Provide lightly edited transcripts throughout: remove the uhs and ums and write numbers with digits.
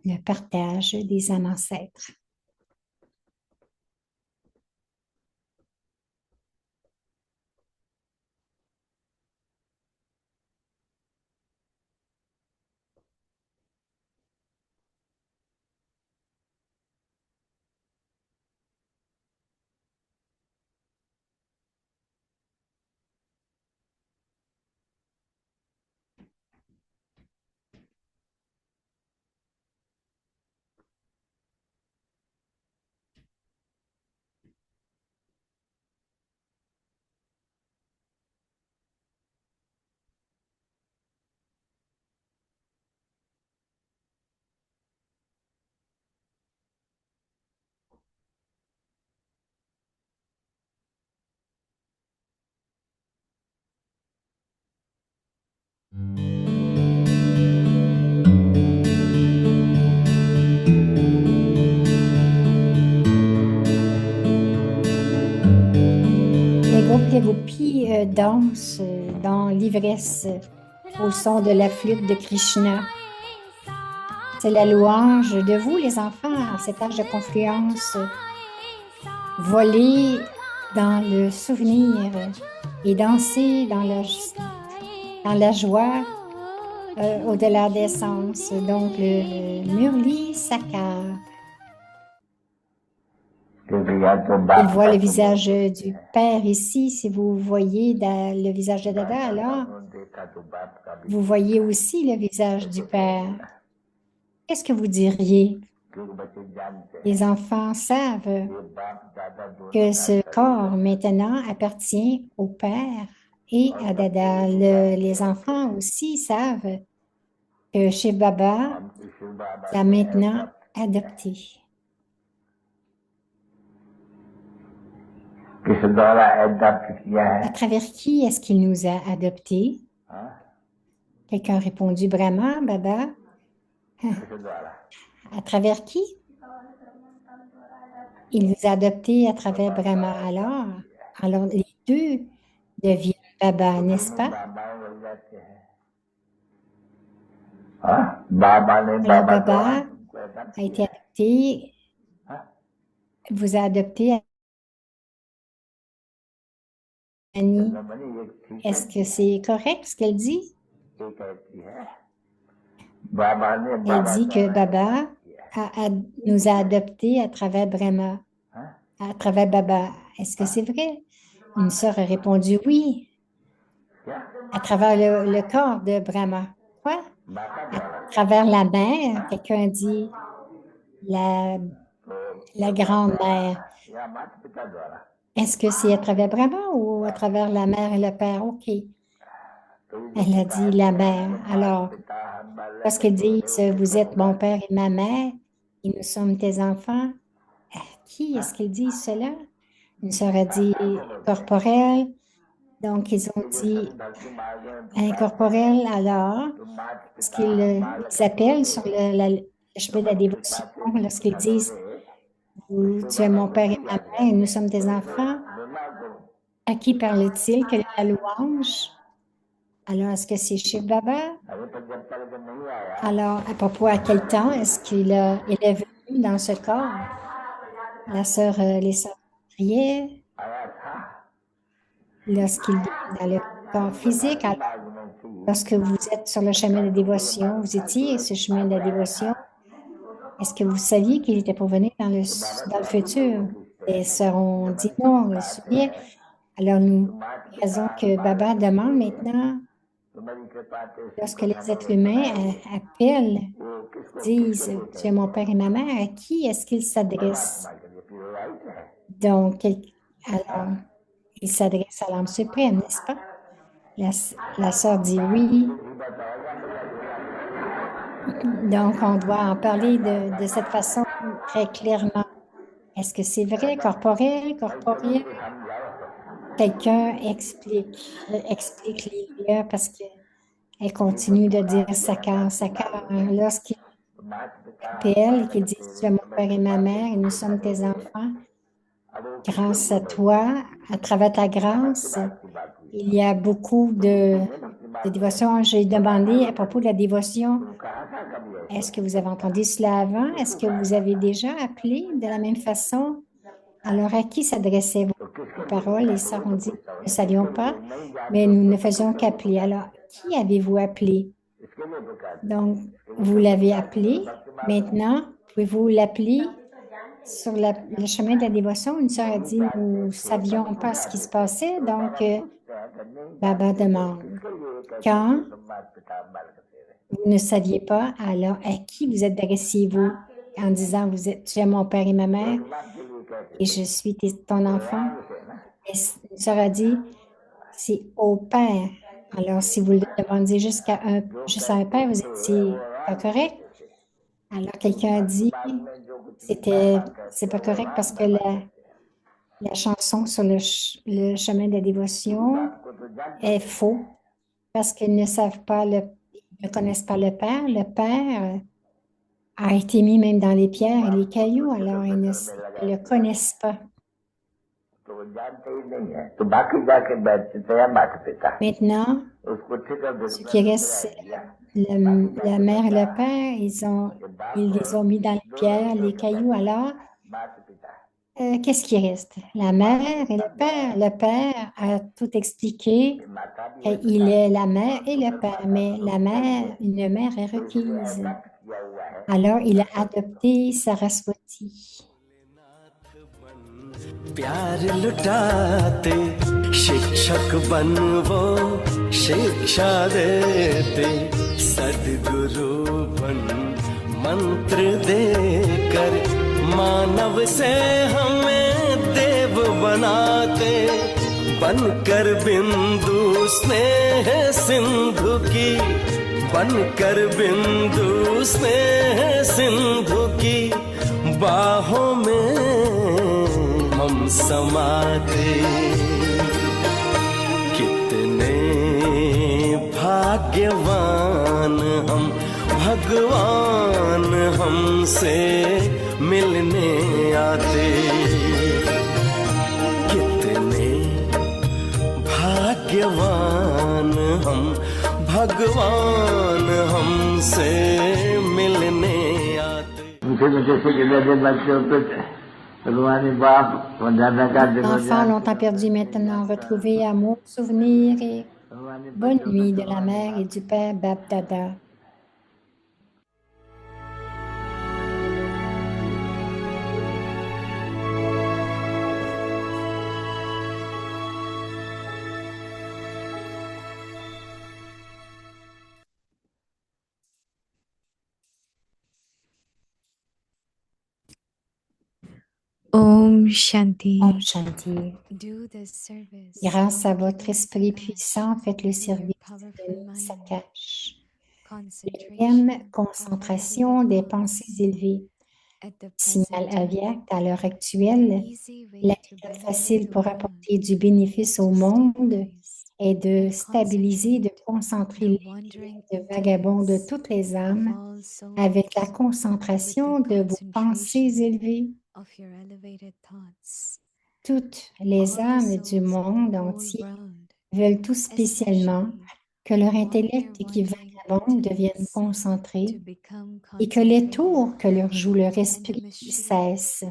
le partage des âmes ancêtres. Les groupes Kerupi dansent dans l'ivresse au son de la flûte de Krishna. C'est la louange de vous, les enfants, à cet âge de confluence. Voler dans le souvenir et danser dans la joie au-delà des sens. Donc, le Murli Sakar. Il voit le visage du Père ici. Si vous voyez le visage de Dada, alors vous voyez aussi le visage du Père. Qu'est-ce que vous diriez? Les enfants savent que ce corps maintenant appartient au Père et à Dada. Les enfants aussi savent que Shiv Baba l'a maintenant adopté. À travers qui est-ce qu'il nous a adoptés? Quelqu'un a répondu Brahma, Baba. À travers qui? Il nous a adoptés à travers Brahma. Alors les deux deviennent Baba, n'est-ce pas? Alors Baba a été adopté, vous a adopté Annie. Est-ce que c'est correct ce qu'elle dit? Elle dit que Baba nous a adoptés à travers Brahma, à travers Baba. Est-ce que c'est vrai? Une sœur a répondu oui, à travers le corps de Brahma. Quoi? À travers la mère, quelqu'un dit la grand-mère. Est-ce que c'est à travers Brahma ou à travers la mère et le père? OK. Elle a dit la mère. Alors, parce qu'ils disent, vous êtes mon père et ma mère, et nous sommes tes enfants. À qui est-ce qu'ils disent cela? Une sœur a dit corporel. Donc, ils ont dit incorporel. Alors, ce qu'ils appellent sur le chemin de la dévotion, lorsqu'ils disent, tu es mon père et ma mère, et nous sommes tes enfants. À qui parle-t-il? Quelle est la louange? Alors, est-ce que c'est Shiv Baba? Alors, à propos à quel temps est-ce il est venu dans ce corps? Les sœurs priaient lorsqu'il est dans le corps physique. Alors, lorsque vous êtes sur le chemin de dévotion, vous étiez sur le chemin de la dévotion, est-ce que vous saviez qu'il était pour venir dans le futur? Les sœurs ont dit non, on le souvient. Alors, nous raison que Baba demande maintenant, lorsque les êtres humains appellent, disent, tu es mon père et ma mère, à qui est-ce qu'ils s'adressent? Donc, alors, ils s'adressent à l'âme suprême, n'est-ce pas? La sœur dit oui. Donc, on doit en parler de cette façon très clairement. Est-ce que c'est vrai, corporel, corporel? Quelqu'un explique Lilia parce qu'elle continue de dire Sakar, Sakar. Lorsqu'il appelle et qu'il dit tu es mon père et ma mère et nous sommes tes enfants, grâce à toi, à travers ta grâce, il y a beaucoup de de dévotion. J'ai demandé à propos de la dévotion, est-ce que vous avez entendu cela avant? Est-ce que vous avez déjà appelé de la même façon? Alors, à qui s'adressaient vos paroles? Les sœurs ont dit, nous ne savions pas, mais nous ne faisions qu'appeler. Alors, qui avez-vous appelé? Donc, vous l'avez appelé. Maintenant, pouvez-vous l'appeler sur le chemin de la dévotion? Une sœur a dit, nous ne savions pas ce qui se passait. Donc, Baba demande, quand vous ne saviez pas, alors à qui vous adressiez-vous en disant, tu es mon père et ma mère et je suis ton enfant? Et une sœur a dit, c'est au père. Alors, si vous le demandez juste à un père, vous étiez pas correct. Alors, quelqu'un a dit, c'est pas correct parce que la chanson sur le chemin de la dévotion est faux parce qu'ils ne savent pas ils ne connaissent pas le Père. Le Père a été mis même dans les pierres et les cailloux, alors ils ne le connaissent pas. Maintenant, ce qui reste, c'est la mère et le père, ils les ont mis dans les pierres, les cailloux. Alors, qu'est-ce qui reste? La mère et le père. Le père a tout expliqué. Il est la mère et le père, mais une mère est requise. Alors, il a adopté Saraswati. प्यार लुटाते शिक्षक बन वो शिक्षा देते सद्गुरु बन मंत्र देकर मानव से हमें देव बनाते बनकर बिंदु स्नेह सिंधु की बनकर बिंदु स्नेह सिंधु की बाहों में हम समाते कितने भाग्यवान हम भगवान हमसे मिलने आते कितने भाग्यवान हम भगवान हमसे मिलने आते Enfants longtemps perdus, maintenant retrouvés, amour, souvenirs et bonne nuit de la mère et du père Bab Dada. Om Shanti. Om Shanti. Grâce à votre esprit puissant, faites le service de Sakash. Le thème concentration des pensées élevées. Signal aviaque à l'heure actuelle, la méthode facile pour apporter du bénéfice au monde est de stabiliser, de concentrer les de vagabonds de toutes les âmes avec la concentration de vos pensées élevées. Toutes les âmes du monde entier veulent tout spécialement que leur intellect qui vagabonde devienne concentré et que les tours que leur joue leur esprit cessent.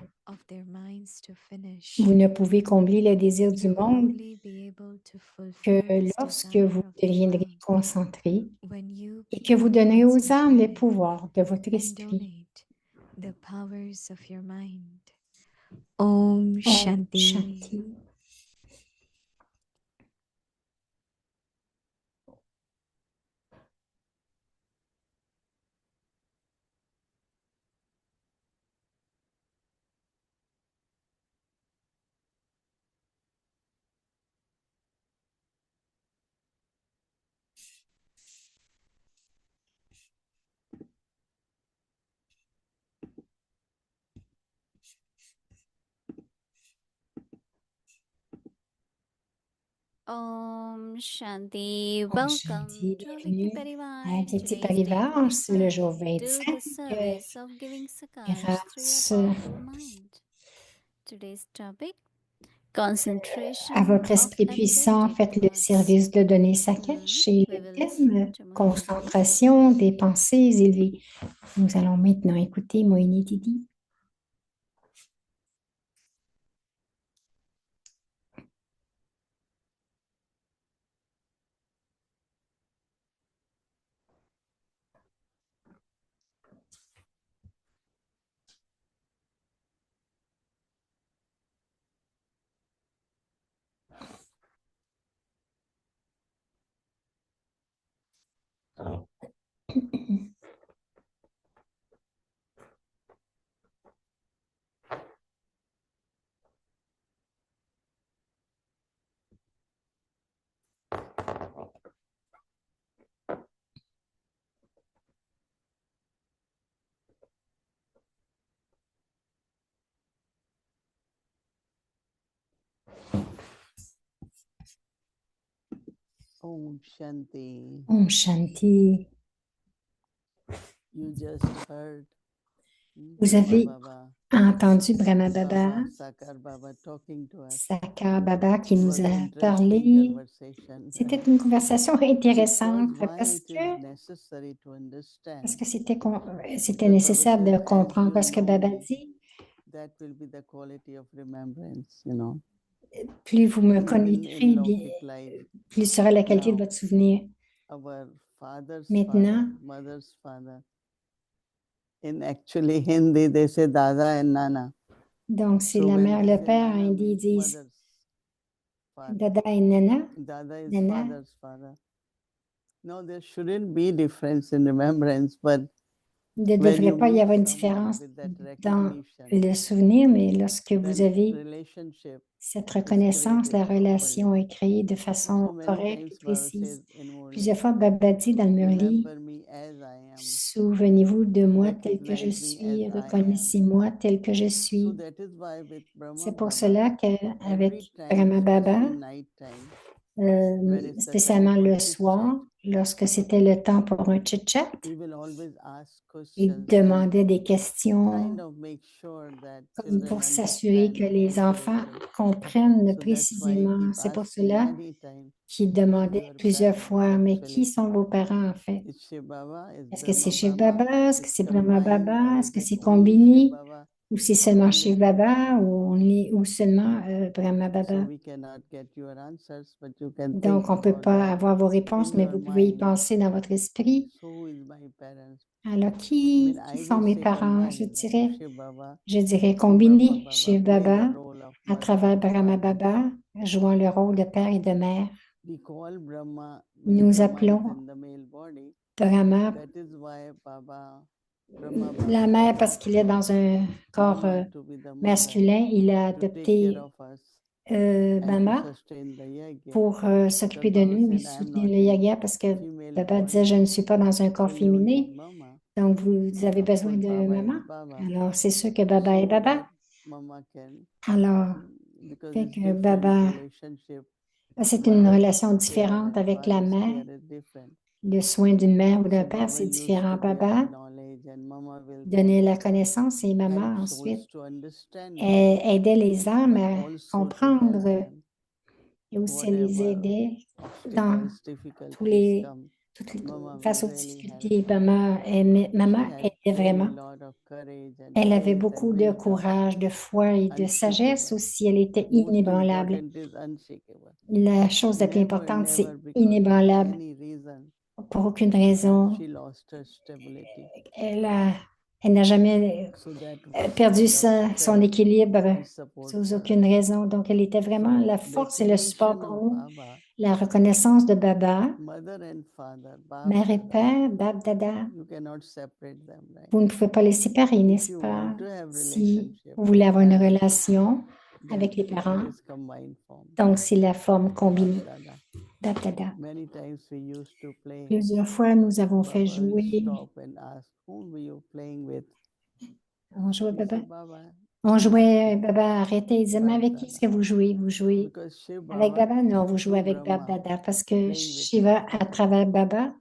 Vous ne pouvez combler le désir du monde que lorsque vous deviendrez concentré et que vous donnerez aux âmes le pouvoir de votre esprit. Om Shanti. Shanti. Om Shanti. Om Welcome Shanti. to Bienvenue Vikti Parivar. à Vikti Today's Parivar, day c'est le jour 25. Do 25. the service of giving Sakash through your Grâce powerful mind. Today's topic: À votre concentration of esprit puissant, ability faites le towards service de donner sa cache et we le will listen thème, to Mohini Didi. concentration des pensées élevées. Nous allons maintenant écouter Mohini Didi. Om Shanti. Om Shanti. You just heard Vous Brahma avez Baba, entendu Brahma Baba, Baba, Sakar Baba talking to us. Sakar Baba qui It nous was a interesting parlé. conversation. C'était une conversation intéressante Because why parce it is que, necessary to understand c'était that Baba nécessaire de says, as comprendre you parce que know Baba me, dit, that will be the quality of remembrance, you know. plus vous me Even in connaîtrez, bien, Lokik life, plus sera la qualité de now votre souvenir. our father's Maintenant, father, mother's father, in actually Hindi they say Dada and Nana. donc c'est So la when mère, they le say père, en Nana hindi, ils means disent mother's father. Dada et Nana. Dada is Nana. father's father. No, there shouldn't be difference in remembrance, but Il ne when you devrait pas y meet avoir une someone différence with that dans recognition, le souvenir, mais lorsque vous then avez relationship cette is reconnaissance, la created properly. relation est créée de So façon many correcte et times Baba précise. says in Murli, Plusieurs fois, Baba dit dans le Murli, remember me as I am, souvenez-vous de moi tel que je recognize me suis, as I am. reconnaissez-moi tel que je So suis. that is why with Brahma C'est pour Baba, cela every qu'avec time, Brahma Baba, especially night time, when it's the time spécialement for le chit-chat, soir, lorsque c'était le temps pour un chit-chat, he will always ask il questions and demandait des kind questions of make sure that comme children pour s'assurer understand que les enfants accurately. comprennent So that's why he précisément. keep C'est pour asking cela many times, qu'il who is demandait your plusieurs parent fois, mais qui actually? sont vos parents en fait? Is Shiv Baba, is Est-ce que c'est Brahma Shiv Baba, Baba? Est-ce que is c'est Brahma combined, or Baba? is Est-ce que it c'est only Shiv combiné? Baba Ou c'est or seulement only Shiv Brahma Baba Baba? ou seulement Brahma So Baba? we cannot get your answers, but you can think Donc, on ne peut about pas that avoir vos in réponses, mais your vous pouvez y mind. penser dans votre esprit. So who is my parents? Alors, I qui I sont will mes say parents? combined, Shiv Baba Je dirais and Brahma combiner Baba Shiv play the Baba role of à mother travers and Brahma father. Baba, jouant le rôle de père et de mère. We call Brahma when Nous Brahma is appelons in the male body. Brahma That is why Brahma la Baba mère parce asked qu'il est dans un corps Mama to be the mother, masculin. Il a to take care adopté of us and to Mama sustain the yajna. pour Because s'occuper de Baba nous et said, I am soutenir not le in yaga parce que female Baba disait, body, je ne suis pas dans un corps so you féminin, need Mama. donc vous avez Of besoin course, de Baba maman. is Baba. Alors, c'est sûr que Baba est So Baba. that Mama can, Alors, because fait it's que different Baba, relationship. c'est une Mother's relation care différente and avec la father's mère. care is different. Le soin d'une mère ou d'un So père, Baba c'est used différent. to give Baba knowledge and Mama will donnait then la connaissance et maman help souls ensuite to understand it, aidait les âmes but à also to help comprendre them et aussi elle les whatever aidait dans obstacles, tous difficulties les, come. toutes les, Mama face will aux really help. difficultés. She Maman had aidait really vraiment. lot of courage and Elle avait faith and beaucoup de wisdom, courage, de foi et de sagesse unshakable. aussi. Elle était Most inébranlable. important is unshakable. La chose la plus Never, importante, c'est never because of inébranlable. any reason Pour aucune have raison. she lost her stability. Elle a, elle n'a jamais So that perdu kind of son strength équilibre is support sous for aucune us. raison. Donc, elle était vraiment So la force et le support recognition pour of nous. Baba, La reconnaissance de Baba, mother and father, Bab mère et Dada, père, Bab Dada, you cannot separate them, right? vous ne pouvez pas les séparer, If n'est-ce you pas? want to have Si relationship vous voulez with avoir une parents, relation avec then les it parents, is combined form. donc c'est la forme combinée. Bab Dada. Bab Dada. Many times we used to play. Plusieurs fois, nous avons fait Baba will jouer. stop and ask, whom were you playing with? On jouait We Baba. say, Baba. On jouait, With Baba arrêtait, il disait, mais Bab avec qui Dada. est-ce que vous jouez? Vous jouez Because Shiv avec Baba Baba? Non, vous jouez through avec Bab Brahma Dada parce que playing with Shiva, Bab à Dada. travers Baba,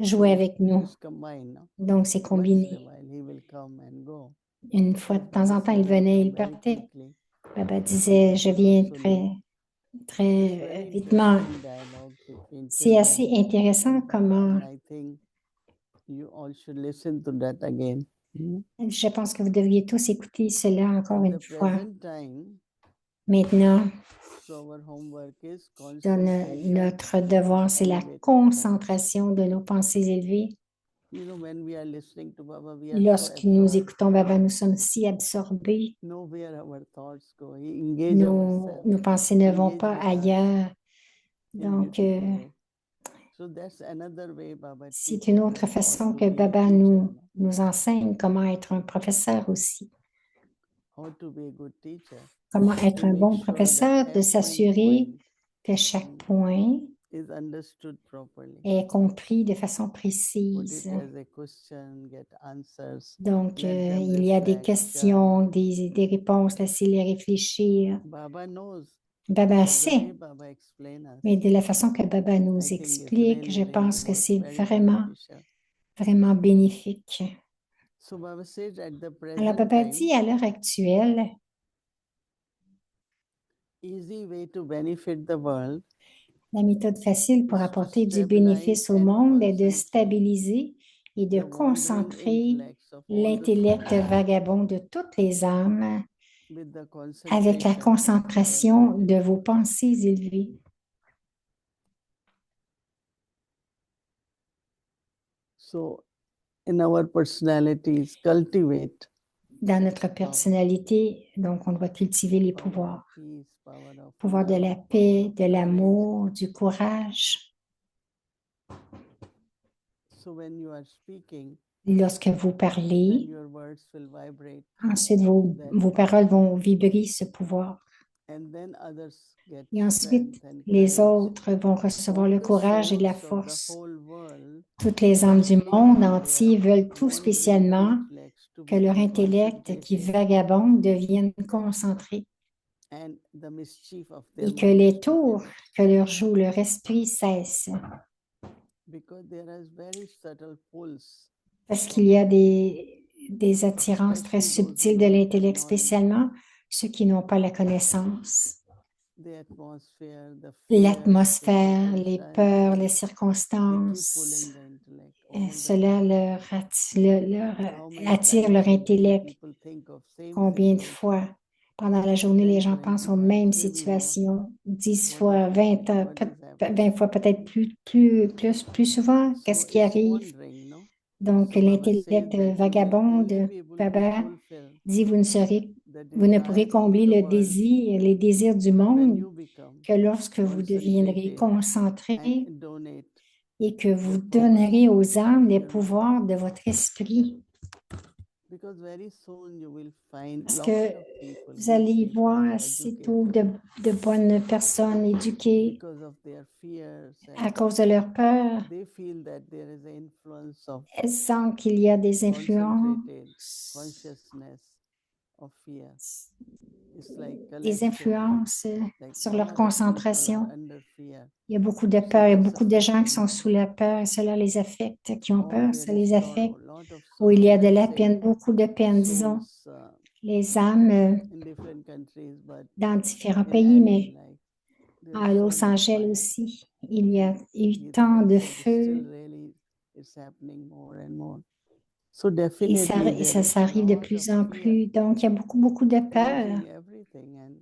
So jouait avec nous. it's combined, no? Donc, c'est Once in a combiné. while he will come and go. Une fois de As temps Baba en temps, said, il I venait, come il very partait. quickly. Baba disait, je viens très, It's très very vitement. interesting dialogue between C'est assez children, intéressant comment, and I think you all should listen to that again. je pense que vous devriez tous écouter cela encore At une the fois. present time, Maintenant, so our homework is notre devoir, c'est la elevated thoughts. concentration de nos pensées élevées. You know, when we are listening to Baba, we are so Lorsque nous absorbed. écoutons Baba, nous sommes si absorbés. Know where our thoughts go. Engage ourselves Nos pensées ne vont engage pas with us ailleurs. in Donc, beautiful way. So that's another way Baba c'est teaches une us autre how façon to que be a Baba teacher, nous enseigne comment être un professeur aussi. how to be a good teacher, Comment être to un make bon sure that professeur, de every s'assurer point que chaque point is understood properly. est compris de façon Put précise. it as a question, get answers. Donc, Let them il y a des reflect. questions, des réponses, laissez-les réfléchir. Baba knows, Baba but the way sait, Baba explain us, mais de la façon que Baba I nous think it's explique, je really, pense que c'est very vraiment, beneficial. vraiment bénéfique. So Baba says at the Alors, present Baba time, dit à l'heure actuelle, easy way to benefit the world la méthode facile pour is to apporter du stabilize bénéfice au and monde est de concentrate stabiliser et de the wandering concentrer intellects of all the l'intellect souls vagabond de toutes les âmes with the avec la concentration of concentration elevated de vos pensées élevées. So, in our personalities, cultivate Dans notre personnalité, donc on doit cultiver les power of pouvoirs. peace, power of Pouvoir de love, la power paix, of de courage. l'amour, du courage. So when you are speaking, Lorsque vous then parlez, your words will vibrate, ensuite vos paroles vont vibrer ce pouvoir. and then others get Et ensuite, strength and les courage. autres vont recevoir All le the courage et la souls of the force. whole world Toutes les âmes du desperately monde want entier their veulent tout wandering spécialement intellects to que leur become intellect qui concentrated vagabonde devienne concentré and the mischief of their et que minds les to tours finish. que leur joue leur esprit cessent. Because there is very subtle pulse Parce of qu'il y a intellect, des attirances très especially those who subtiles de don't have l'intellect, knowledge. spécialement ceux qui n'ont pas la connaissance. The atmosphere, the fears, the L'atmosphère, les peurs, les circumstances, they keep circonstances, pulling the intellect all the cela time. leur How many attire times leur a day intellect. people think of same Combien de situation, fois pendant la journée les 10, gens 20 pensent aux times, mêmes maybe more. situations, 10 What fois, is 20, happening? What is happening? 20 fois, peut-être plus souvent, qu'est-ce So qui it's arrive? wandering, no? Donc, So Baba says l'intellect that you will vagabonde, only be able to Baba fulfill dit, the vous ne pourrez desires of combler the le world désir, les désirs du when monde you become que lorsque vous deviendrez concentrated concentré and donate et que vous the powers donnerez aux âmes of les your mind. pouvoirs de votre esprit. Because very soon you will find Parce lot que of people, vous good allez people, voir assez tôt educated, de bonnes personnes éduquées because of their fears à and cause de leur peur. they feel that there is an influence of Elles sentent qu'il y a des concentrated influences, consciousness of fear. It's like des collective, influences like sur lot leur of people concentration. are under fear. Il y a beaucoup de So peur, il y a that's beaucoup de gens qui sont affecting sous la peur et cela les affecte, qui ont or peur, there ça is les sorrow, affecte. lot of Où il sorrow, y a de let's la say peine, beaucoup de peine, disons, souls les âmes in different countries, but dans différents in pays, LA, mais like there à is so Los much Angeles fire. aussi, il y a eu Gita tant de said still feu really it's happening more and more. So et definitely there is ça arrive de lot of plus en fear, plus. Donc, il y a beaucoup de peur. losing everything, and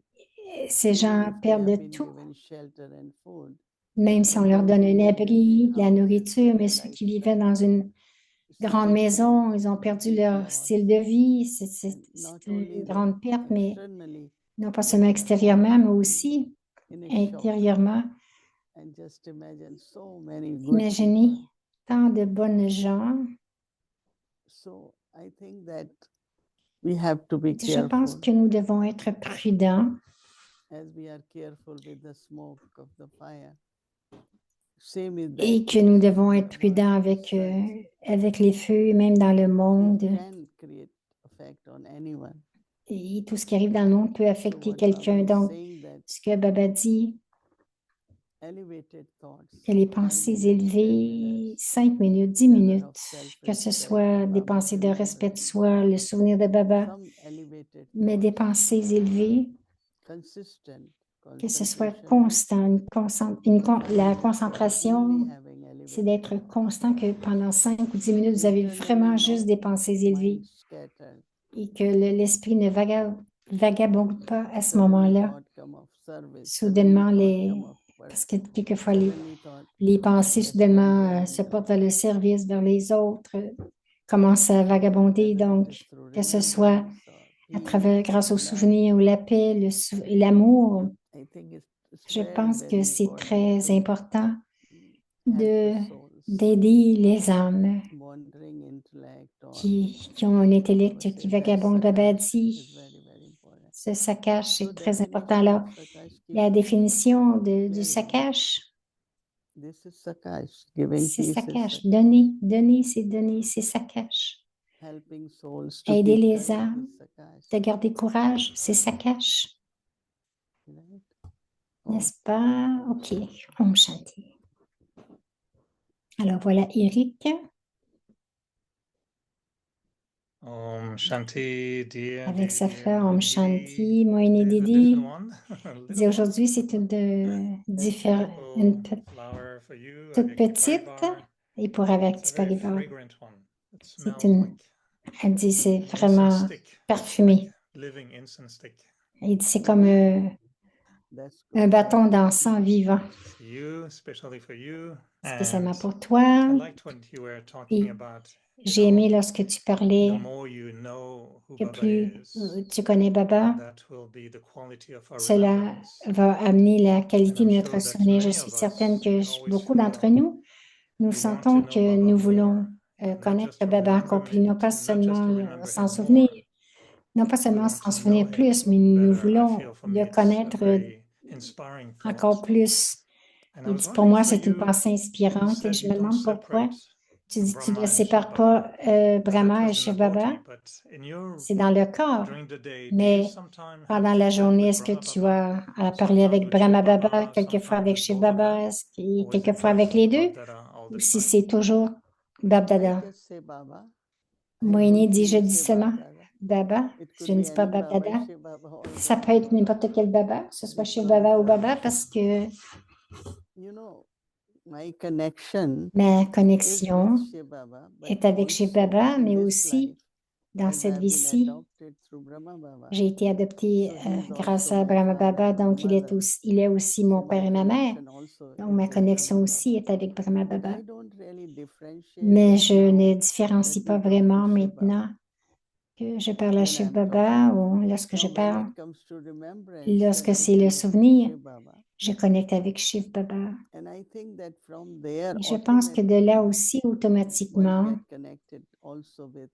Ces even gens if they have perdent been tout, given shelter and food, même si on but leur those donne who un live in abri, big de la houses, nourriture, mais their ceux qui vivaient lifestyle, dans une it's a grande big maison, ils ont perdu big leur loss, style de vie. C'est and not une only that, grande perte, mais externally non pas they seulement are extérieurement, mais aussi in a shock. intérieurement. And just imagine so many good Imaginez people. tant de bonnes gens. So I think that we have to be Je pense careful que nous devons être prudents as we are careful with the smoke of the fire. Same is the et que nous activities devons of être the prudents world as such. avec les feux, même dans le They monde. can create effect on anyone. Et tout ce qui arrive dans le monde peut So affecter what Baba quelqu'un. is Donc, saying that ce que Baba dit, elevated thoughts, que les 5 pensées minutes, 10 élevées, minutes, 5 minutes, 10 level minutes, of que ce self-respect, soit des Baba's pensées de respect de remembrance, soi, le souvenir de Baba, some elevated mais des thoughts, pensées élevées, consistent. que ce soit Concentration constant, la concentration, only having c'est elevation. d'être constant que pendant 5 ou 10 minutes, vous avez vraiment juste des pensées élevées Mind scattered. et que l'esprit ne vagabonde pas à ce Suddenly moment-là. thought come of service. Soudainement, Suddenly thought come of work. parce que quelquefois, Suddenly thought les pensées soudainement se portent vers le service, vers les autres, commencent à vagabonder. whether it Donc, is through que ce soit remembrance or à travers, peace, grâce au love, souvenir ou la paix, l'amour, I think it's je very, pense very que c'est important très to important help de the souls, d'aider les âmes wandering intellect or qui ont un intellect say qui that vagabonde. Baba sakash dit, is very, very important. ce sakash, So c'est très important. definition Alors, of sakash la keep définition du sharing. sakash, This is sakash. Giving c'est peace is sakash. sakash. Donner, c'est sakash. Helping souls to Aider keep les courage âmes, is sakash. de garder courage, c'est sakash. Right? N'est-ce pas? OK. Om Shanti. Alors voilà Eric. Om Shanti, dear, Avec dear, sa dear fleur Om Moini Shanti. Didi. Moini Today is a Didi. different one. A Dit little aujourd'hui, one. c'est une Beautiful flower for you toute avec petite Paribar. et pour It's avec a very Paribar. fragrant one. It C'est smells une, like elle dit, c'est an vraiment incense stick, parfumé. like living incense stick. Elle dit, c'est comme That's un good. bâton d'encens vivant, You, especially for you. spécialement And pour toi. I liked when you were talking Et about, j'ai aimé lorsque tu the parlais more you know who que Baba plus is, tu connais Baba, that will be the quality of our cela remembrance. va amener la And qualité I'm de sure notre that souvenir. Je many suis of certaine us, que we always beaucoup d'entre feel nous, nous we want to sentons know que Baba nous more, voulons not connaître just to Baba remember encore plus, non pas not just to seulement remember s'en him souvenir, more. non pas We seulement want s'en to souvenir know plus, him mais nous better. I voulons feel for le me it's a connaître very inspiring thought. encore plus. And I Il was dit, pour wondering moi, for c'est une you, pensée you inspirante et said je you me don't demande pourquoi. separate Tu dis, tu ne Brahma and Shiv sépares Baba. pas That Brahma et was in Shiv the Baba. body, but in your C'est dans le corps. during the day, do you Mais sometimes have pendant la chit chat journée, with est-ce que Brahma tu Baba, as à parler sometimes avec with Shiv Brahma Baba, Baba, quelquefois sometimes avec with Shiv both of Baba, them, or is it quelquefois avec just les deux? Bab all Ou the si time? c'est toujours Bab I Dada? just say Baba. Moïni don't dit, je even dis say Bab seulement Dada. Baba. It Je could ne be dis pas any Bab Baba, Dada. Shiv Baba, all Ça Baba, peut être Baba. n'importe quel Baba, que ce soit Shiv Because, Baba ou Baba, parce que you know, my connection ma is with connexion Shiv Baba, but est avec Shiv also Baba, in mais this aussi life, dans as cette I've been vie-ci, adopted through Brahma Baba. j'ai été adoptée So he is grâce also à my Brahma father, Baba, my donc mother. il est aussi mon So père my et ma mère. connection also Donc is ma with connexion Brahma aussi Baba. est avec Brahma But Baba. I don't really differentiate Mais it je ne now différencie that pas we talk vraiment to Shiv Baba. maintenant que je parle à When Shiv I'm Baba talking, ou lorsque je now when parle, it comes to remembrance, then lorsque I c'est le connect to souvenir, Shiv Baba. je connecte avec Shiv Baba. And I think that from there, Et je pense que de là automatically, aussi, one automatiquement, get connected also with,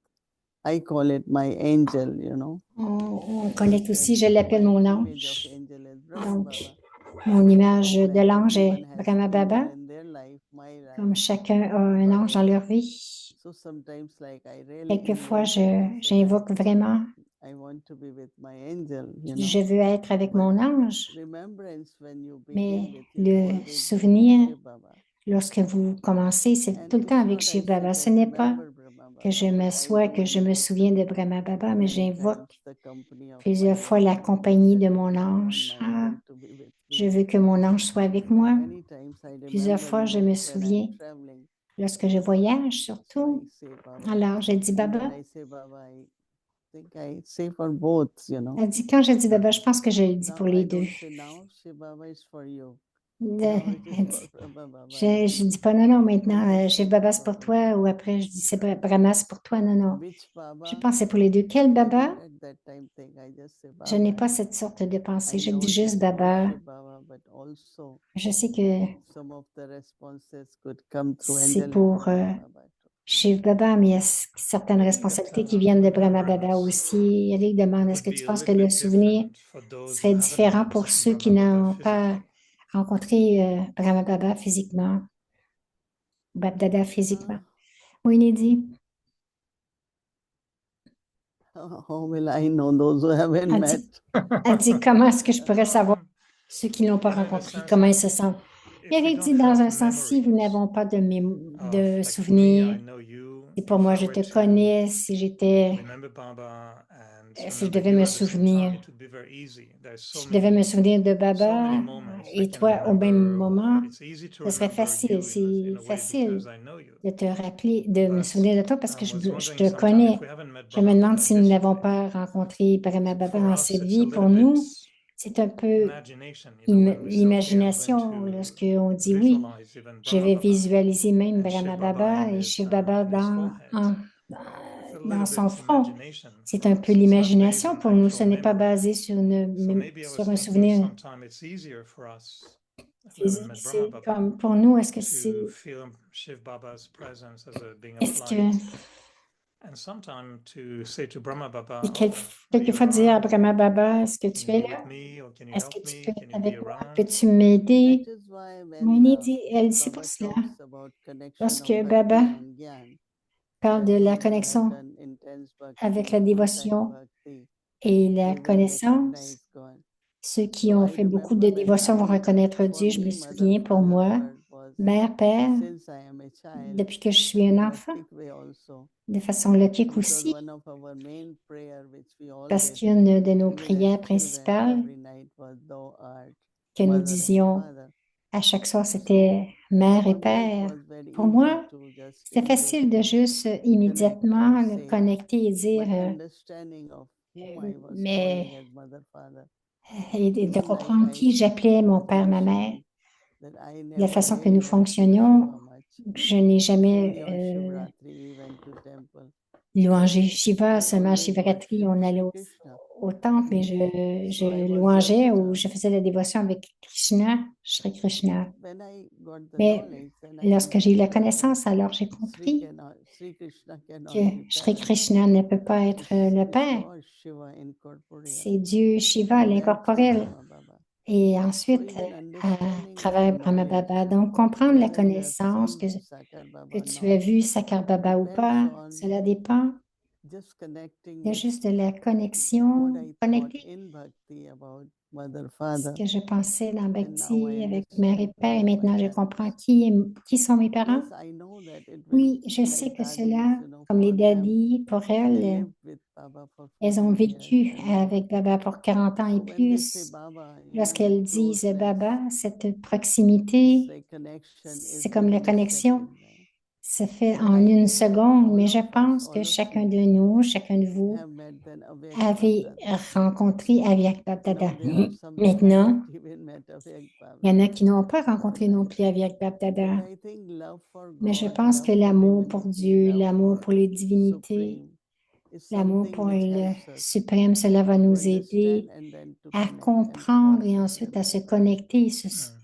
I call it my angel, you know. on connecte aussi, je That l'appelle my mon image of ange. angel is Brahma Donc, Baba. mon image And de l'ange everyone est has Brahma angel Baba, in their life, my life. comme chacun a un ange dans leur vie. So sometimes like I really Quelquefois, invoke and I say j'invoque vraiment, I want to be with my angel, you je know. veux être avec But mon ange, remembrance when you mais begin with is le always with souvenir, Shiv Baba. lorsque vous commencez, c'est And tout le temps it's avec not I Shiv Baba. sit Ce and n'est pas remember Brahma que je Baba, but I m'assois, do que je me invoke souviens de Brahma Baba, mais many j'invoque times the company of my plusieurs fois la angel. And I compagnie say de that mon I want ange. my angel to be with Je me. veux que mon ange soit avec moi. Many times I Plusieurs remember, fois, you je know, me when I'm souviens, traveling. lorsque je voyage So surtout. I say Baba. Alors, je dis And when Baba. I say Baba, I think I say for both, you know. Elle dit, quand je dis Baba, je pense que je le dis pour Now les I deux. don't say now, Shiv Baba is for you. De- Now it is elle for dit, Brahma Baba. je dis pas non, non, maintenant, I just Shiv say Baba, c'est Baba. pour toi, ou après, je dis c'est Brahma, c'est pour toi. Non, non. Which Baba? Je pense que c'est pour les deux. Quel I Baba? don't at that time think I just say Je n'ai Baba. pas cette sorte de pensée. I Je know dis it juste is for Baba. Shiv Baba, but also Je sais que some of the responses could come through c'est angel and pour Brahma Baba too. Shiv Baba, mais il y a certaines Maybe responsabilités that qui viennent de Brahma Baba remembrance aussi. Eric demande, est-ce would que be tu a penses que little le bit souvenir different for those who serait haven't différent met pour ceux qui Brahma Baba n'ont pas physically? rencontré Brahma Baba physiquement, Bab-Dada physiquement? Ah, Oui, Nidhi. how will I know those who haven't Elle met? dit, elle dit, comment est-ce que je pourrais savoir ceux qui ne l'ont pas You know, in a rencontré, sense, comment ils se sentent? if we Eric don't dit, dans have un sens, si vous memories n'avez pas de of, like for me, I souvenirs, know you, Si pour moi, je te connais, si je devais me souvenir, si je devais me souvenir de Baba et toi au même moment, ce serait facile. C'est facile de te rappeler, de me souvenir de toi parce que je te connais. Je me demande si nous n'avons pas rencontré Brahma Baba dans cette vie. Pour nous, c'est un peu l'imagination lorsque on dit oui. Je vais visualiser même Brahma Baba et Shiv Baba dans son front. C'est un peu l'imagination pour nous. Ce n'est pas basé sur un souvenir physique. C'est comme pour nous, est-ce que et quelquefois dire à Brahma Baba, est-ce que tu es là? Est-ce que tu peux être avec moi? Peux-tu m'aider? That is why Moini when dit, elle dit, c'est Baba pour cela. talks about connection Lorsque of Baba bhakti and gyan, parle de that la those who have connexion done intense bhakti, avec la full-time dévotion bhakti, et la they will connaissance, recognize God. ceux qui So ont I fait beaucoup remember de when dévotion vont reconnaître for Dieu. Je me me, mother, souviens pour father moi, word was, mère, père, since I am a child, depuis que je suis un in enfant, Laukik way also, de façon logique which was aussi, one of our main prayer which we all parce did, qu'une de nos even as prières children, principales every night was Thou art que nous mother and disions father. à chaque soir, So c'était mère et for me it père. was very Pour easy moi, to just c'était facile de immediately juste connect immédiatement or le say connecter et dire, my understanding of whom I was mais calling as mother, father. et de Even comprendre qui I j'appelais mon was père, ma mère. mentioning that I De la never façon que really nous loved Shiva fonctionnions, much. je n'ai It's only jamais on Shivratri we went to temple. louangé But Shiva, I seulement à always Shivratri, on worshiped allait Sri au, Krishna. au temple, mais So I je was louangeais just ou je faisais la dévotion avec Krishna, Shri Krishna. when I got the Mais knowledge, then I lorsque j'ai eu la understood that connaissance, alors j'ai Sri compris Krishna cannot que be Shri parent. Krishna ne peut pas être le It's Père. God Shiva incorporeal. C'est Dieu Shiva, And then through l'incorporel. Brahma Baba. Et So ensuite, even à understanding that travers Brahma knowledge, Baba. Donc, comprendre la whether you have connaissance, seen Sakar que Baba or tu as not, vu Sakar Baba ou depends pas, on cela dépend just connecting de with juste de la what connexion, I thought connecter in Bhakti about Mother, ce Father. que je pensais dans And now I Bhakti avec mère et understand père, et who my maintenant je comprends parents. qui sont mes parents. Yes, I know that it will Oui, je be sais like que daddies, cela, comme les for them, daddies, pour they elles, lived with Baba for elles ont 40 years vécu and more. avec Baba pour 40 ans et So when they say plus. Baba, that Lorsqu'elles disent closeness, Baba, cette this proximité, connection is c'est comme la within a connexion second. se fait And en I une think that seconde, mais all je of us, pense que all of chacun you de nous, chacun de vous, have met then Avyak avez Bapdada. rencontré Avyak Bapdada. Now there are some who Maintenant, haven't even met Avyak il y en a Bapdada. qui n'ont pas rencontré non plus Avyak But Bapdada. I think love for Mais je God, pense love que for l'amour pour divinity, Dieu, love l'amour for pour les divinités, Supreme is l'amour something pour which le helps us suprême, cela va to nous understand aider and then to à connect and comprendre et process ensuite à se everything. connecter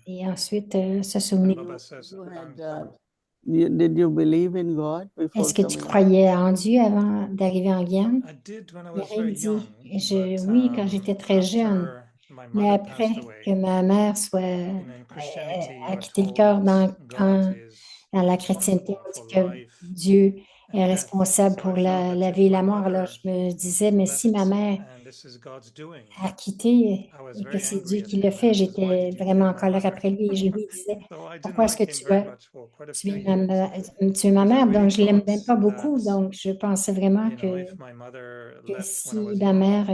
et ensuite se And souvenir. Baba says You had, sometimes, did you believe in God before Est-ce que tu coming? croyais en Dieu avant d'arriver en Guyane? I did when I was Mireille very young, dit, but oui, quand j'étais très jeune, after my mais mother passed après que away, ma mère soit in Christianity, you a are quitté le told cœur that God is dans la chrétienté, responsible on dit for que life Dieu est and death. responsable So pour I felt that la if vie et my la mort. Alors mother je me disais, mais si ma left mère and this is God's doing, a quitté I was et que very c'est Dieu angry at qui le him. And fait, he says, "Why j'étais did you vraiment kill en my colère mother?" après lui. Et je lui disais, So I didn't pourquoi est-ce que like him very much for quite a few years tu es ma because I mère? really Donc je l'aime thought même pas that, beaucoup. Donc je pensais vraiment if my mother que left when I si was ma young, mère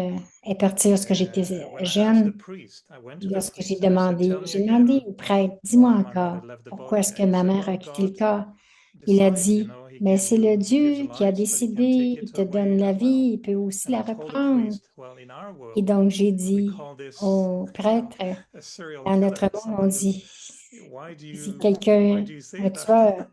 est partie lorsque j'étais when I asked the jeune, priest, I went to the lorsque priest and I said, "Tell me j'ai demandé again au prêtre, dis-moi why my mother encore, left the pourquoi body." est-ce que And he ma said, mère a "Well, quitté le God corps? Il a decides, dit, He mais c'est le he gives Dieu qui a life, but he can take décidé, il it te donne away la as well." vie, il peut aussi And la I told the reprendre. priest, "Well, in our Et world, donc j'ai we dit call this, au prêtre, a serial dans notre killer, monde, on someone who, dit, si quelqu'un, why do you say un that? tueur,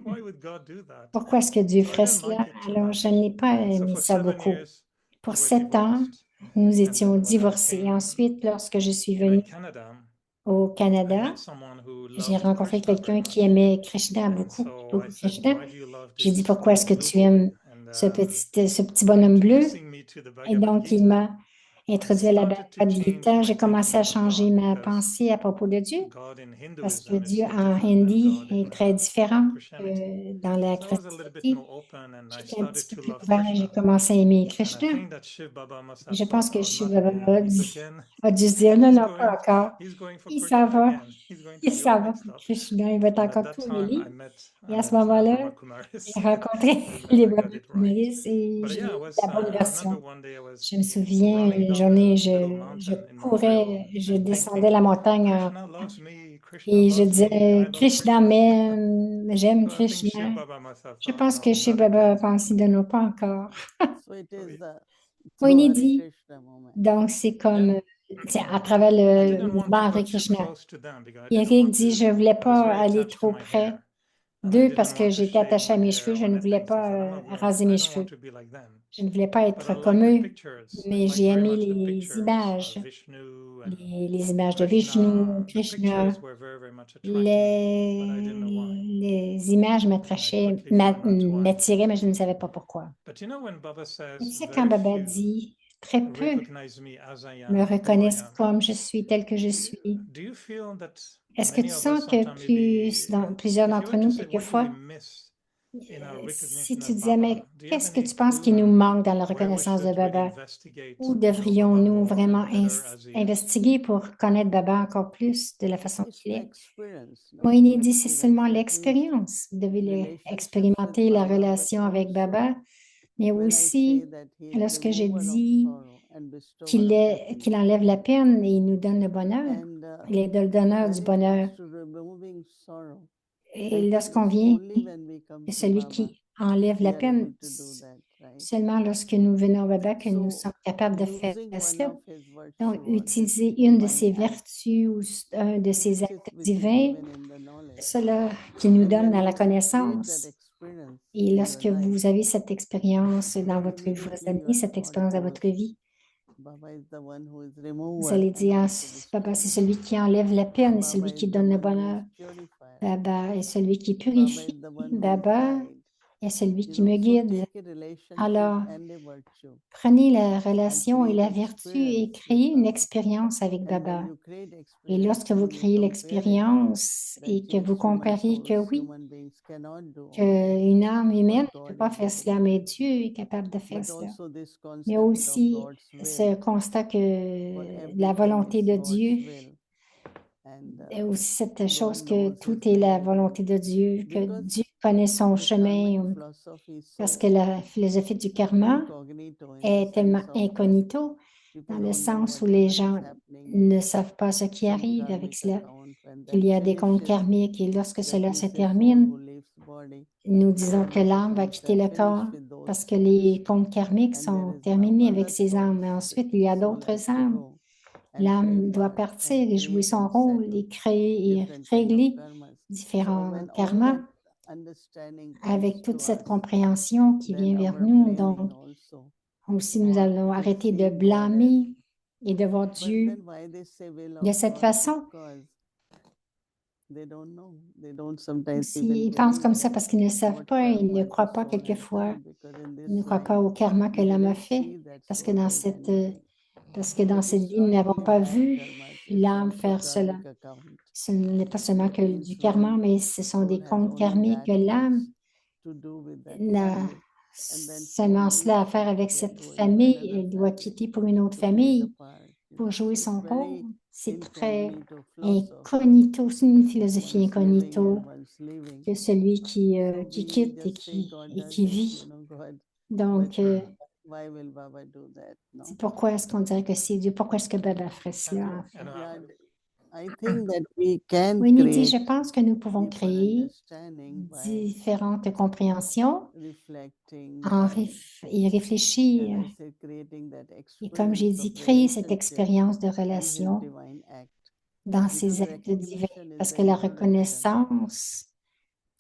Why would God do that?" pourquoi est-ce que Dieu So I ferait didn't cela? like it too Alors je much. n'ai pas So aimé for ça 7 beaucoup. years, Pour we were 7 ans, divorced. nous And étions then when I divorcés. Et came ensuite, lorsque je suis in venue Canada, au I Canada, met someone who j'ai loved rencontré Krishna very quelqu'un qui much. aimait Krishna And beaucoup, so I beaucoup said, Krishna. "Why do you love J'ai dit, this pourquoi est-ce little que blue tu boy?" aimes And ce petit bonhomme bleu? introducing me to the Et Bhagavad donc, Gita. introduit à la started to Bhagavad change Gita, my j'ai commencé à thinking about changer God ma because pensée à propos de Dieu, God in parce que Hinduism is Dieu so en different than hindi God in est très différent Christianity. dans la So I was a little bit chrétienté. more open and I J'étais un petit started peu to plus love ouvert et j'ai Krishna. commencé à aimer And I Krishna. think that Shiv Baba must have Je thought, pense que oh, Shiva not him. a dû se dire, non, non, pas encore. He's going for Il s'en Krishna va, again. He's going to il be all s'en va mixed pour up. Krishna, il va être And at encore that tout time, mêlé. I Et à ce met moment-là, Brahma Kumaris. j'ai rencontré Even les I got Brahma it right. Kumaris et But j'ai yeah, eu la bonne I remember version. one day I was Je me souviens, running une down journée, the little je mountain in courais, Montreal je and descendais thinking, la montagne Krishna loves me, Krishna et je loves me, disais, I love Krishna Krishna. m'aime, j'aime So I think Shiv Krishna. Baba must have Je thought, pense que no, chez not Baba a again. pensé de nous pas encore. So it is Moïse through Hare dit, Krishna moment. donc c'est comme, Yeah. c'est à travers I le didn't want mouvement to go Hare too Krishna. close to them because I didn't Eric want dit, to. je voulais I was pas very aller attached to trop my près. hair. And I Deux, didn't parce que want to j'étais shave attachée à my mes hair cheveux, or je ne voulais anything. So I pas said, I'm not going, raser I mes don't want cheveux. to be like them. Je ne voulais pas But I être like comme the eux, pictures. I mais like j'ai very aimé much the les pictures images, of Vishnu and les images de Vishnu, Krishna. The Krishna. pictures were very, very much attracting me, but I didn't know why. Les images And I quickly found out why. m'attiraient, mais je ne savais pas pourquoi. But you know, when Baba Et says, tu sais, quand very Baba few dit, très peu recognize me as I me am, who I reconnaissent am. comme je suis, tel que je suis. Do you feel that Est-ce que many tu of sens us que sometimes maybe, plusieurs if you d'entre were to nous, say, what do we quelquefois, miss in our si recognition tu of disais, mais Baba? Do you have qu'est-ce que any tu penses qui clue nous manque dans la where we reconnaissance de should really Baba? investigate Où to know Baba devrions-nous more vraiment and better as he is? investiguer pour connaître Baba encore plus de la façon It's qu'il the est? experience. No? Moïse Through dit, c'est seulement experience, at least l'expérience. Vous devez relationships with expérimenter la Baba, but relation avec also Baba, mais when I say aussi that He is lorsque j'ai remover of dit sorrow and bestower of happiness. qu'il enlève la peine et il nous donne le bonheur. And Il est le donneur when du it bonheur. comes to removing sorrow, I Et think lorsqu'on it's vient, only when we come c'est to celui Baba qui enlève la we are peine. able to do that, right? Seulement lorsque nous venons à Baba que nous So sommes capables de faire using one cela. of His Donc, virtue or His utiliser une de ses divine act, vertus ou un de ses which actes is divins, given in the knowledge, cela qui nous and donne when dans la you create that connaissance. experience Et in your lorsque life, vous avez cette expérience dans then votre vie, vous immediately amenez your cette thought expérience dans goes, votre vie, Baba is the one who is vous remover allez and dire, ah, also Baba, c'est bestower. celui qui enlève la peine et Baba celui is qui the donne le one who bonheur. is purifier. Baba est celui qui Baba purifie. is the one who is Baba guide. est celui You qui know, me so guide. take a relationship Alors, and a virtue prenez la and relation et create la vertu et experience with créez une Baba. expérience avec And when Baba. you create Et experience lorsque vous and you créez compare it, l'expérience that et que yes, vous human comparez que souls, oui, human beings cannot do all this, qu'une âme humaine but ne peut God pas is faire able cela, to mais do Dieu that. est capable de faire But cela. also this Mais concept of aussi God's ce will, constat for que la everything volonté is de God's Dieu, will. And et aussi cette chose God que knows tout His est la way. volonté de Dieu, que Because Dieu connaît son the karmic chemin, philosophy is parce so que la philosophie du karma incognito in the est tellement sense of incognito people dans le don't know sens où les whatever is gens happening. ne savent pas ce qui Some arrive avec karmic cela, account, when that qu'il y a des comptes finishes, karmiques et lorsque that cela se means a soul termine, who leaves body, nous disons then que those l'âme va accounts quitter are le finished corps with those parce que souls. les comptes karmiques And there sont is now terminés avec other ces âmes. souls Mais that ensuite, il y a soul d'autres has to âmes. go and play L'âme doit part partir and et jouer create son and rôle settle et créer et different kind of régler karmas. So différents when all karmas that understanding avec comes toute to cette us, compréhension qui then vient vers our nous. blaming Donc, also, aussi, nous or allons to arrêter de see God as. blâmer et de voir But Dieu then why they say will de of cette God? façon. Because they don't know. They don't sometimes Aussi, even ils pensent believe comme ça that parce qu'ils ne savent what pas, ils ne karma the croient pas soul has quelquefois, done, because in ils ne this croient pas life au karma que we l'homme a didn't fait, see that parce que soul doing anything. dans But cette it's vie, nous not n'avons only pas bad vu karma, it's l'âme also faire cela. karmic account. Ce n'est pas seulement That que means du karma, when mais ce sont des soul has comptes only karmiques that que l'âme much to do with that n'a family, and then soul seulement cela à leaves faire that, avec they're cette going to famille another et doit family quitter pour une autre to play the famille part. You pour know, jouer so it's son rôle. very C'est très incognito philosophy incognito, c'est une of philosophie one's living incognito and one's living. que celui So qui we quitte just say God et does qui it, vit. you know, God. But Donc, why will Baba do that? No. c'est pourquoi est-ce qu'on dirait que c'est Dieu? Pourquoi est-ce que Baba ferait cela, en fait? Yeah, I think that we can Winnie dit, je create pense que nous pouvons deeper créer understanding by différentes compréhensions reflecting, et as réfléchir. I said, creating that Et comme j'ai experience dit, of créer cette relationship expérience de in His relation divine act. dans Because ces actes divins. recognition is Parce the que la introduction reconnaissance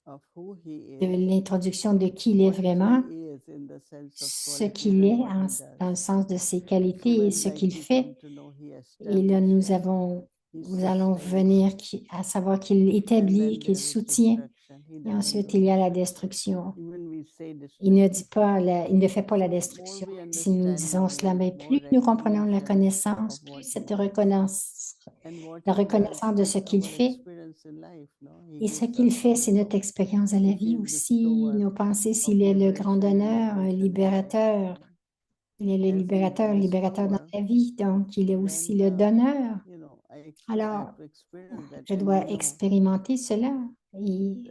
of who He de is, l'introduction de qui il est what vraiment, He is in the sense of ce qualities qu'il est and what He dans le does. sens de ses So qualités et when ce like qu'il we fait. come to know He Et là, establishes, He nous allons sustains, venir à savoir qu'il and établit, then qu'il there is soutient. destruction. Et ensuite, il y a la destruction. Il ne dit pas, il ne fait pas la destruction. Si nous disons cela, mais plus nous comprenons la connaissance, plus cette reconnaissance, la reconnaissance de ce qu'il fait. Et ce qu'il fait, c'est notre expérience de la vie aussi, nos pensées, s'il est le grand donneur, un libérateur. Il est le libérateur dans la vie, donc il est aussi le donneur. Alors, je dois expérimenter cela et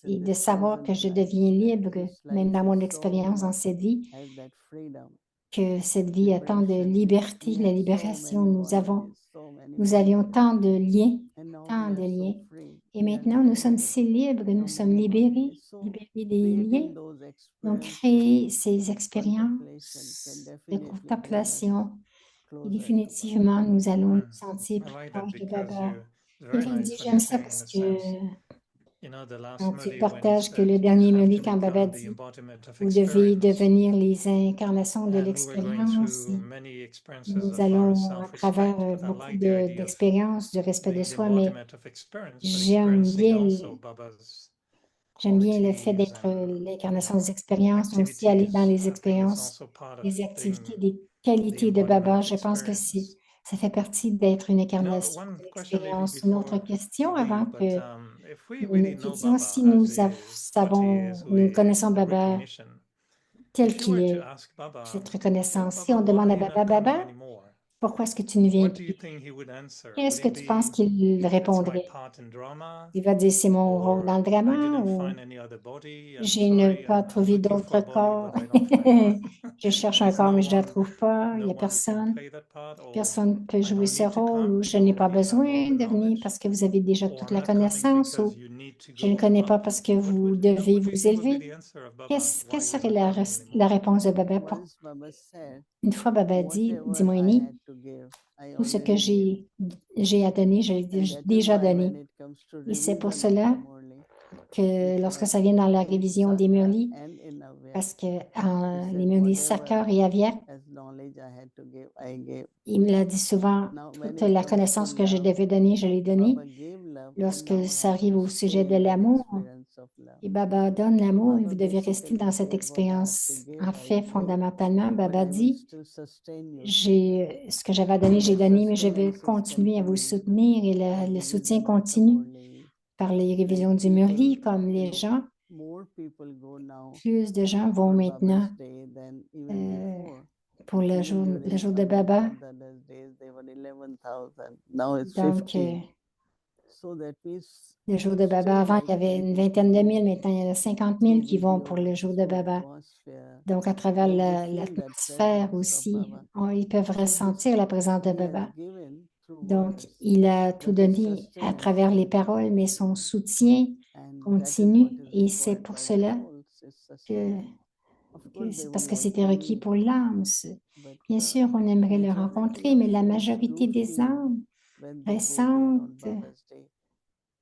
de savoir que je deviens libre, même dans mon expérience dans cette vie, que cette vie a tant de liberté, la libération. Nous avions tant de liens, tant de liens. Et maintenant, nous sommes si libres, nous sommes libérés des liens. Donc, créer ces expériences de contemplation. Et définitivement, nous allons nous sentir plus Right, proches and de because Baba. you very Il dit, nice what j'aime you're ça saying in parce the que sense, you know, the last quand tu Murli when he partages que said le you dernier have Murli, to quand Baba become the dit, embodiment of vous devez experience. devenir les incarnations de And we were going l'expérience. through many experiences Nous of our allons à travers self-respect, but I beaucoup like the idea of d'expériences, du respect de being the soi, mais embodiment of experience, but j'aime experiencing bien, also Baba's j'aime bien le fait qualities d'être and l'incarnation des expériences, mais aussi aller dans activities. les I think it's expériences, also part of les being activités, des the qualités de embodiment Baba. of Je pense que experience. ça fait partie d'être une You know, incarnation one de question maybe l'expérience. Une autre before question we avant leave, but que if we nous really nous know quittions, Baba si as nous he is, what he is, who nous he connaissons is, the Baba, recognition, tel if you qu'il were to est, ask Baba, cette reconnaissance. Si Baba, on why demande are à you Baba, not coming Baba, anymore? pourquoi est-ce que tu ne viens What do you plus? think he would answer? Qu'est-ce Would que it tu penses be, qu'il it's my répondrait? part in drama, Il va dire, c'est mon rôle dans or le I drama didn't ou find any other body, I'm j'ai ne sorry, pas I'm trouvé looking for d'autre a body, corps. but I don't find one. Je cherche un There's corps, no mais je ne le one, trouve pas. Il no n'y a one who can personne. play that part, or Personne ne peut I jouer don't ce need to rôle ou come, je n'ai you pas already have all besoin the de venir parce knowledge, que vous avez déjà or toute I'm la not coming connaissance because ou you need to je ne go connais pas up. parce que What vous would, what devez do you vous think would be élever. the answer of Baba, Qu'est-ce why you're serait not coming la anymore? réponse de Baba? Une fois, Baba dit, dis Moïni, tout ce que j'ai à donner, je l'ai déjà donné. Et c'est pour cela que lorsque ça vient dans la révision des Murlis, parce que les Murlis Sakar et Aviat, il me l'a dit souvent, toute la connaissance que je devais donner, je l'ai donnée. Lorsque ça arrive au sujet de l'amour, et Baba donne l'amour, et vous devez rester dans cette expérience. En fait, fondamentalement, Baba dit, ce que j'avais à donner, j'ai donné, mais je vais continuer à vous soutenir et le soutien continue par les révisions du Murli, comme les gens. Plus de gens vont maintenant pour le jour de Baba. Donc, le jour de Baba, avant, il y avait une vingtaine de mille, maintenant, il y en a 50 000 qui vont pour le jour de Baba. Donc, à travers l'atmosphère aussi, ils peuvent ressentir la présence de Baba. Donc, il a tout donné à travers les paroles, mais son soutien continue et c'est pour cela c'est parce que c'était requis pour l'âme. Bien sûr, on aimerait le rencontrer, mais la majorité des âmes ressentent,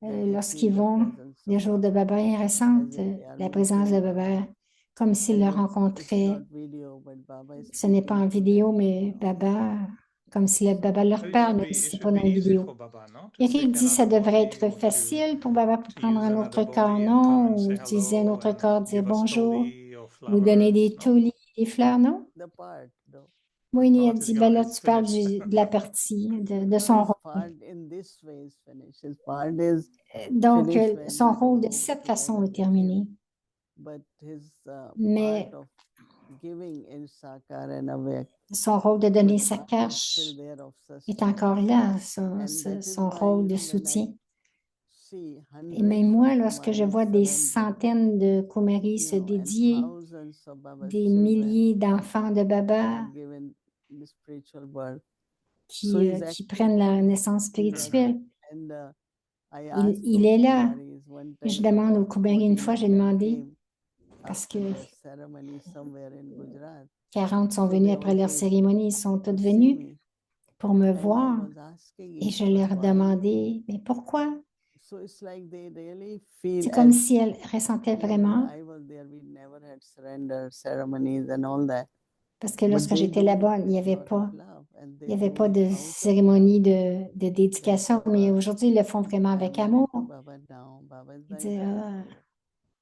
lorsqu'ils vont le jour de Baba, ils ressentent la présence de Baba comme s'ils le rencontraient. Ce n'est pas en vidéo, mais Baba, comme si le Baba leur parle, même si ce n'est pas dans la vidéo. Eric dit que ça devrait être facile pour Baba pour prendre un autre corps, non? Ou utiliser un autre corps, dire bonjour, vous donner des toulis, des fleurs, non? Oui, il a dit, ben là, tu parles de la partie, de son rôle. Donc, son rôle de cette façon est terminé. Mais son rôle de donner sa cache est encore là, son rôle de soutien. Et même moi, lorsque je vois des centaines de Kumaris se dédier, des milliers d'enfants de Baba qui prennent la naissance spirituelle, il est là. Et je demande aux Kumaris, une fois, j'ai demandé, parce que 40 sont venus après leur cérémonie, ils sont tous venus pour me voir. Et je leur demandais, mais pourquoi? C'est comme si elles ressentaient vraiment. Parce que lorsque j'étais là-bas, il n'y avait pas and Il they n'y avait do pas it de out of cérémonie de dédication, mais aujourd'hui, ils le font vraiment I'm avec giving amour. to Baba now. Baba is Ils my disent, friend,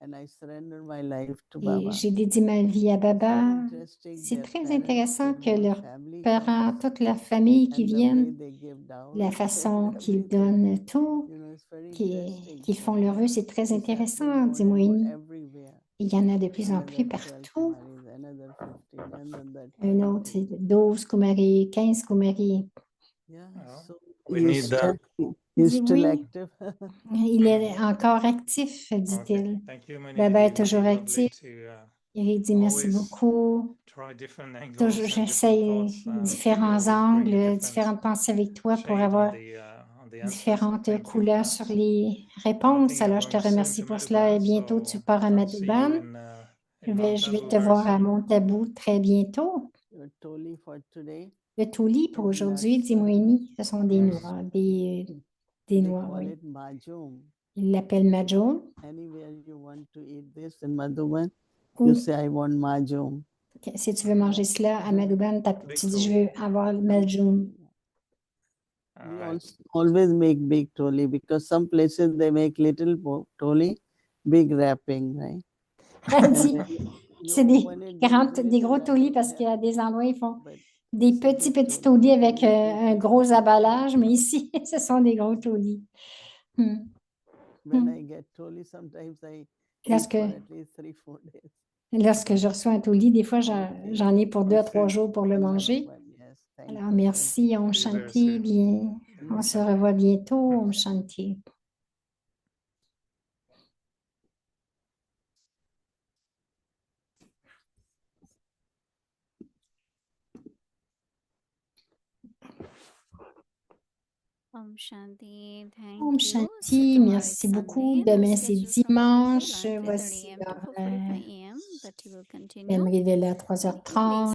and I surrender my life to et Baba. j'ai dédié ma vie à It's very Baba. interesting C'est their très parents, intéressant their que whole leurs family parents, comes, toute la famille qui and the way viennent, they give la dowry and façon qu'ils everything. donnent tout, You know, it's very qu'ils interesting. font leur vœu, c'est très It's happening intéressant, more and more Dimoini. everywhere. Il y en a de plus en plus Another 12 partout. Kumaris, another 15, another Un autre, 20. c'est 12 Kumaris, 15 Kumaris. Yeah, Well, so we you need still, Il he's dit still oui, active. il est encore actif, okay. dit-il. Thank you, Baba est Manidi. toujours Really lovely actif. to Il dit merci always beaucoup. try different angles Toujours, and different j'essaie thoughts. You différents always bring a angles, different différentes pensées avec toi pour shade avoir on the answers. différentes Thank you for couleurs that. sur les And I réponses. think you're Alors, je te going soon remercie to pour cela et Madhuban, bientôt tu so pars à I'll see you Madhuban. in Mount Je vais Abu te very voir à soon. Montabou très bientôt. Your Toli for today Le Toli pour is aujourd'hui, nuts. Dimoini, ce sont des Yes. noirs, des They noirs, call oui. it Majum. Ils l'appellent Majum. Anywhere you want to eat this in Madhuban, Ou you say, I want Majum. si tu veux manger cela à Madhuban, tu dis je veux avoir le Majum. All We right. always make big Toli because some places they make little Toli, big wrapping, right? Elle dit, You c'est open it, there is des gros little tolis wrapping, parce yeah, qu'il y a des endroits, ils font but des it's a petits, big petits Toli. tolis avec Only un 2-3 gros people. emballage, mais ici, ce sont des gros tolis. When I get Toli, sometimes I eat Lorsque, for at least 3-4 days. lorsque je reçois un toli, des fois, Okay. j'en ai pour 2 à 3 Okay. jours pour le manger. Yes, thank Alors, you. merci, Om See you very Shanti, soon. bien. On se revoit bientôt, Om Shanti. Om Shanti, thank Om you. Shanti, So tomorrow merci is beaucoup. Sunday and Demain, our c'est schedule for Wednesday, dimanche. live 3:30 Voici a.m. to l'heure, 4:45 a.m. that you will continue. j'aimerais de là à Nikki, 3h30. please